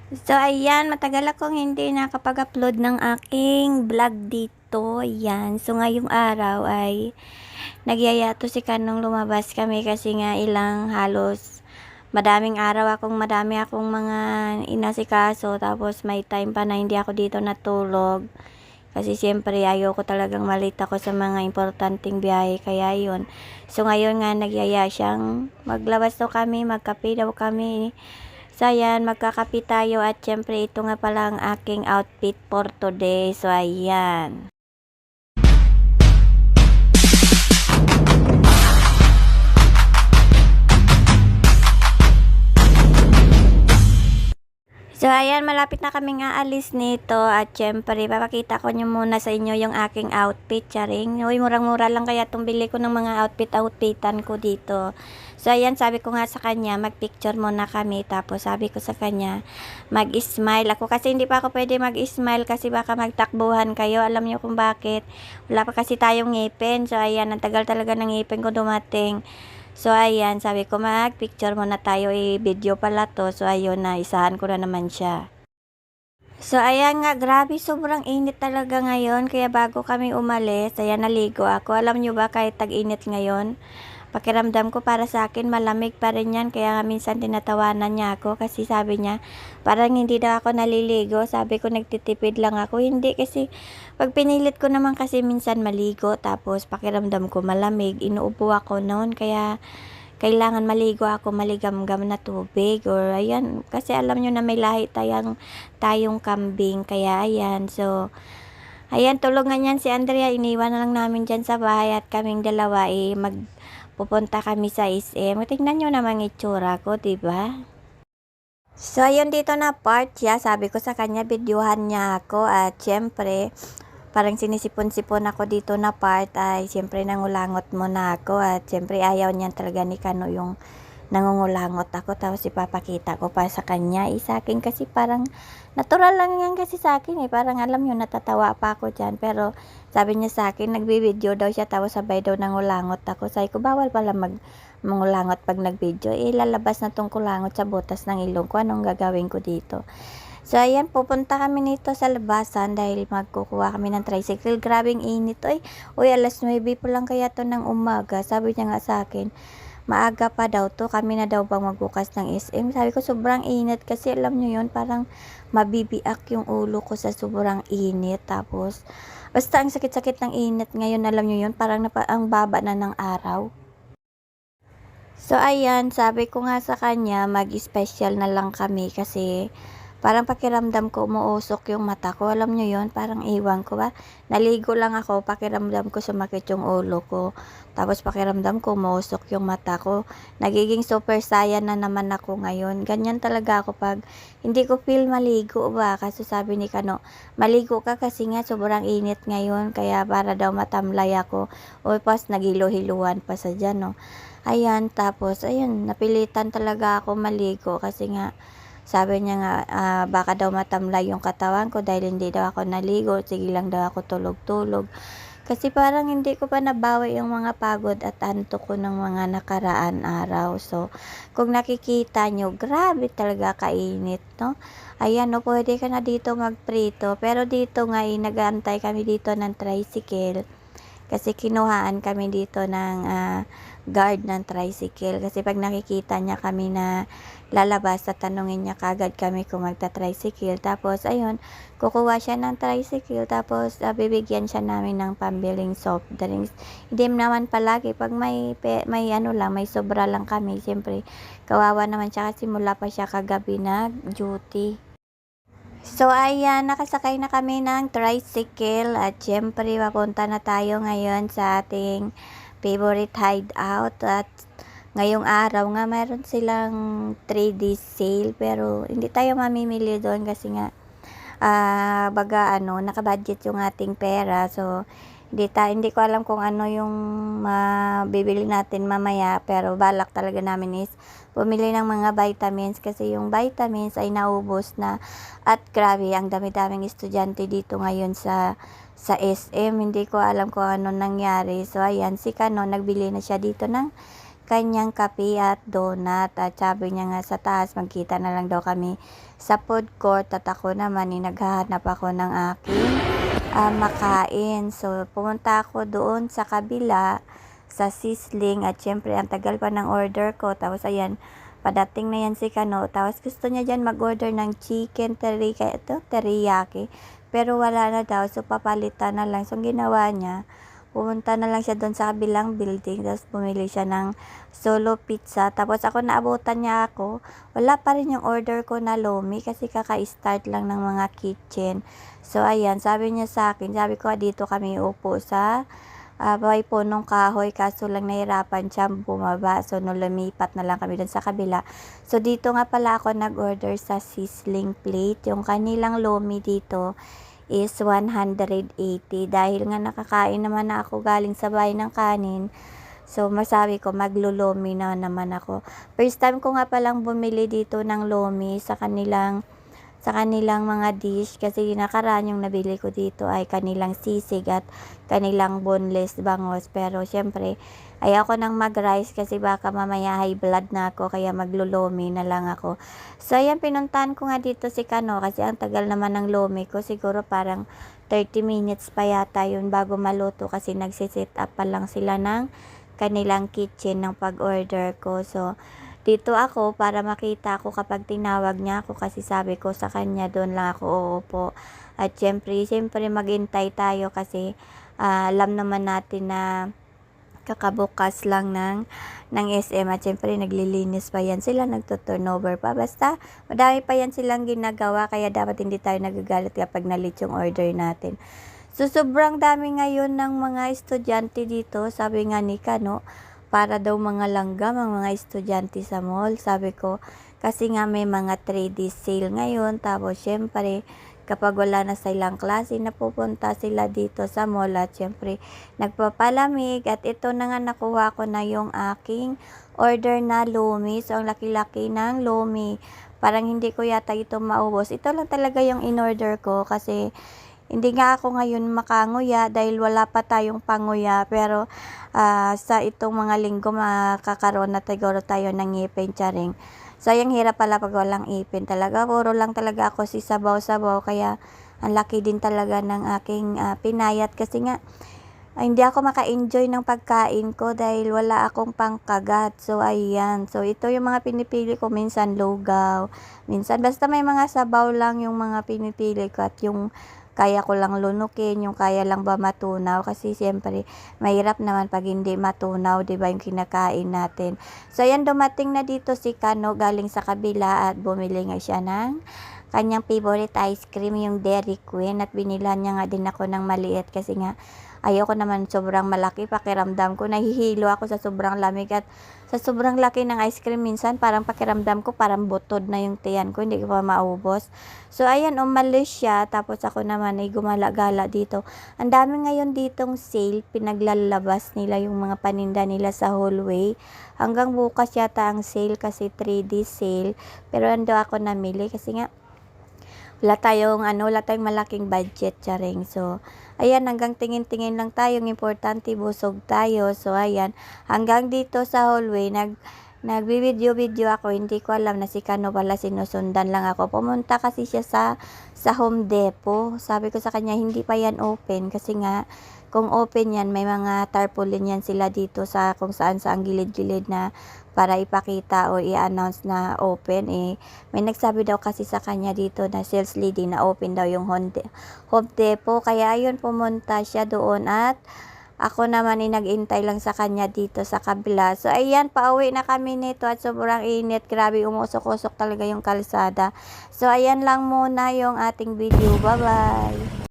So, ayan, matagal akong hindi nakapag-upload ng aking vlog dito. Ayan. So, ngayong araw ay nagyaya to si Kanong lumabas kami kasi nga halos madami akong mga inasikaso. Tapos may time pa na hindi ako dito natulog. Kasi siyempre ayoko talagang malita ako sa mga importanteng biyahe. Kaya yun. So, ngayon nga nagyaya siyang maglabas daw kami, magkape daw kami. So, ayan, magkakape tayo at syempre ito nga pala ang aking outfit for today. So, ayan. So, ayan, malapit na kaming aalis nito at syempre, papakita ko nyo muna sa inyo yung aking outfit, charing. Uy, murang-mura lang kaya itong bili ko ng mga outfitan ko dito. So, ayan, sabi ko nga sa kanya, mag-picture muna kami. Tapos, sabi ko sa kanya, mag-smile. Ako kasi hindi pa ako pwede mag-smile kasi baka magtakbuhan kayo. Alam nyo kung bakit. Wala pa kasi tayong ngipin. So, ayan, ang tagal talaga ng ngipin ko dumating. So, ayan, sabi ko mag-picture muna tayo, video pala to. So, ayun na, isahan ko na naman siya. So, ayan nga, grabe, sobrang init talaga ngayon. Kaya bago kami umalis, ayan, naligo ako. Alam nyo ba, kahit tag-init ngayon, pakiramdam ko para sa akin, malamig pa rin yan. Kaya nga minsan tinatawanan niya ako kasi sabi niya, parang hindi daw ako naliligo. Sabi ko, nagtitipid lang ako. Hindi kasi, pag pinilit ko naman kasi minsan maligo, tapos pakiramdam ko malamig, inuubo ako noon. Kaya, kailangan maligo ako maligamgam na tubig or ayan kasi alam nyo na may lahi tayong kambing kaya ayan. So ayan, tulungan yan si Andrea, iniwan na lang namin dyan sa bahay at kaming dalawa magpupunta kami sa SM. Tingnan nyo namang itsura ko, diba? So ayun, dito na part siya, sabi ko sa kanya videohan niya ako at syempre parang sinisipon-sipon ako dito na part ay siyempre nangulangot muna ako at siyempre ayaw niyan talaga ni Kano yung nangungulangot ako tapos ipapakita ko pa sa kanya. Sa akin kasi parang natural lang yan kasi sa akin parang alam nyo natatawa pa ako dyan pero sabi niya sa akin nagbibideo daw siya tapos sabay daw nangulangot ako. Sabi ko bawal pala mangulangot pag nagbideo, lalabas na tong kulangot sa butas ng ilong ko, anong gagawin ko dito. So, ayan, pupunta kami nito sa labasan dahil magkukuha kami ng tricycle. Grabing init. Uy, alas 9 pa lang kaya to ng umaga. Sabi niya nga sa akin, maaga pa daw to. Kami na daw bang magbukas ng SM. Sabi ko, sobrang init kasi alam nyo yun, parang mabibiak yung ulo ko sa sobrang init. Tapos, basta ang sakit-sakit ng init ngayon, alam nyo yun, parang ang baba na ng araw. So, ayan, sabi ko nga sa kanya, mag-special na lang kami kasi parang pakiramdam ko umuusok yung mata ko. Alam nyo yun, parang iwan ko ba. Naligo lang ako, pakiramdam ko sumakit yung ulo ko. Tapos pakiramdam ko umuusok yung mata ko. Nagiging super saiyan na naman ako ngayon. Ganyan talaga ako pag hindi ko feel maligo ba. Kasi sabi ni Kano, maligo ka kasi nga sobrang init ngayon. Kaya para daw matamlay ako. O pas nagilo-hiluan pa sa dyan, no. Ayan, tapos, ayun, napilitan talaga ako maligo kasi nga, sabi niya nga, baka daw matamlay yung katawan ko dahil hindi daw ako naligo, sige lang daw ako tulog-tulog. Kasi parang hindi ko pa nabawi yung mga pagod at antok ko ng mga nakaraan araw. So, kung nakikita nyo, grabe talaga kainit, no? Ayan, no, pwede ka na dito magprito. Pero dito nga, nag-aantay kami dito ng tricycle. Kasi kinuhaan kami dito ng guard ng tricycle. Kasi pag nakikita niya kami na lalabas, tatanungin niya kagad kami kung magta-tricycle. Tapos, ayun, kukuha siya ng tricycle. Tapos, bibigyan siya namin ng pambiling soft drinks. Hindi naman palagi. Pag may may sobra lang kami. Siyempre, kawawa naman siya kasi mula pa siya kagabi nag-duty. So, ayan, nakasakay na kami ng tricycle at syempre, papunta na tayo ngayon sa ating favorite hideout at ngayong araw nga, mayroon silang 3D sale pero hindi tayo mamimili doon kasi nga, baga nakabudget yung ating pera. So, hindi ko alam kung ano yung mabibili natin mamaya pero balak talaga namin is bumili ng mga vitamins kasi yung vitamins ay naubos na at grabe ang dami-daming estudyante dito ngayon sa SM. Hindi ko alam kung ano nangyari. So ayan, si Kano nagbili na siya dito ng kanyang kape at donut. At sabi niya nga sa taas, magkita na lang daw kami sa food court. At ako naman, naghahanap ako ng aking makain. So, pumunta ako doon sa kabila, sa Sizzling. At syempre, ang tagal pa ng order ko. Tapos, ayan, padating na yan si Kano. Tapos, gusto niya dyan mag-order ng chicken teriyaki. Pero wala na daw. So, papalitan na lang. So, ang ginawa niya, pumunta na lang siya doon sa kabilang building. Tapos, bumili siya ng solo pizza. Tapos, ako naabutan niya ako. Wala pa rin yung order ko na lomi kasi kaka-start lang ng mga kitchen. So, ayan, sabi niya sa akin, sabi ko, dito kami upo sa may punong kahoy, kaso lang nahirapan siya bumaba. So, lumipat na lang kami doon sa kabila. So, dito nga pala ako nag-order sa Sizzling plate. Yung kanilang lomi dito is 180 dahil nga nakakain naman na ako galing sa bahay ng kanin. So, masabi ko, maglulomi na naman ako. First time ko nga palang bumili dito ng lomi sa kanilang mga dish kasi nakaraan yung nabili ko dito ay kanilang sisig at kanilang boneless bangos. Pero, syempre, ayoko nang mag-rice kasi baka mamaya high blood na ako kaya maglulomi na lang ako. So, ayan, pinuntahan ko nga dito si Kano kasi ang tagal naman ng lomi ko. Siguro parang 30 minutes pa yata yun bago maluto kasi nagsisit up pa lang sila ng kanilang kitchen ng pag-order ko. So, dito ako para makita ako kapag tinawag niya ako kasi sabi ko sa kanya doon lang ako uupo. At syempre maghintay tayo kasi alam naman natin na kakabukas lang ng SM at syempre naglilinis pa yan sila, nagto-turnover pa. Basta madami pa yan silang ginagawa kaya dapat hindi tayo nagagalit kapag na-late yung order natin. So sobrang dami ngayon ng mga estudyante dito, sabi nga ni Kano, para daw mga langgam ang mga estudyante sa mall. Sabi ko, kasi nga may mga 3D sale ngayon. Tapos, syempre, kapag wala na silang klase, napupunta sila dito sa mall. At syempre, nagpapalamig. At ito na nga nakuha ko na yung aking order na lomi. So, ang laki-laki ng lomi. Parang hindi ko yata ito maubos. Ito lang talaga yung in-order ko kasi hindi nga ako ngayon makanguya dahil wala pa tayong panguya. Pero sa itong mga linggo makakaroon na siguro tayo ng ngipin, charing. So, yung hirap pala pag walang ipin talaga. Puro lang talaga ako si sabaw-sabaw. Kaya ang laki din talaga ng aking pinayat. Kasi nga hindi ako maka-enjoy ng pagkain ko dahil wala akong pangkagat. So, ayan. So, ito yung mga pinipili ko. Minsan lugaw. Minsan basta may mga sabaw lang yung mga pinipili ko. At yung kaya ko lang lunukin, yung kaya lang ba matunaw. Kasi siyempre, mahirap naman pag hindi matunaw, di ba, yung kinakain natin. So, ayan, dumating na dito si Kano galing sa kabila at bumili nga siya ng kanyang favorite ice cream, yung Dairy Queen. At binilan niya nga din ako ng maliit kasi nga, ayoko naman sobrang malaki. Pakiramdam ko, nahihilo ako sa sobrang lamig at sa sobrang laki ng ice cream minsan, parang pakiramdam ko, parang butod na yung tiyan ko, hindi ko pa maubos. So, ayan, umalis siya. Tapos ako naman ay gumala-gala dito. Ang dami ngayon ditong sale. Pinaglalabas nila yung mga paninda nila sa hallway. Hanggang bukas yata ang sale kasi 3D sale. Pero ando ako namili kasi nga, wala tayong malaking budget, charing. So, ayan, hanggang tingin-tingin lang tayo. Importante, busog tayo. So, ayan, hanggang dito sa hallway, nagbi-video ako. Hindi ko alam na si Kano pala, sinusundan lang ako. Pumunta kasi siya sa Home Depot. Sabi ko sa kanya, hindi pa yan open. Kasi nga, kung open yan, may mga tarpaulin yan sila dito sa kung saan sa ang gilid-gilid na para ipakita o i-announce na open. May nagsabi daw kasi sa kanya dito na sales lady na open daw yung Home Depot. Kaya ayun, pumunta siya doon at ako naman nag-intay lang sa kanya dito sa kabila. So, ayan, pauwi na kami nito at sobrang init. Grabe, umusok-usok talaga yung kalsada. So, ayan lang muna yung ating video. Bye-bye!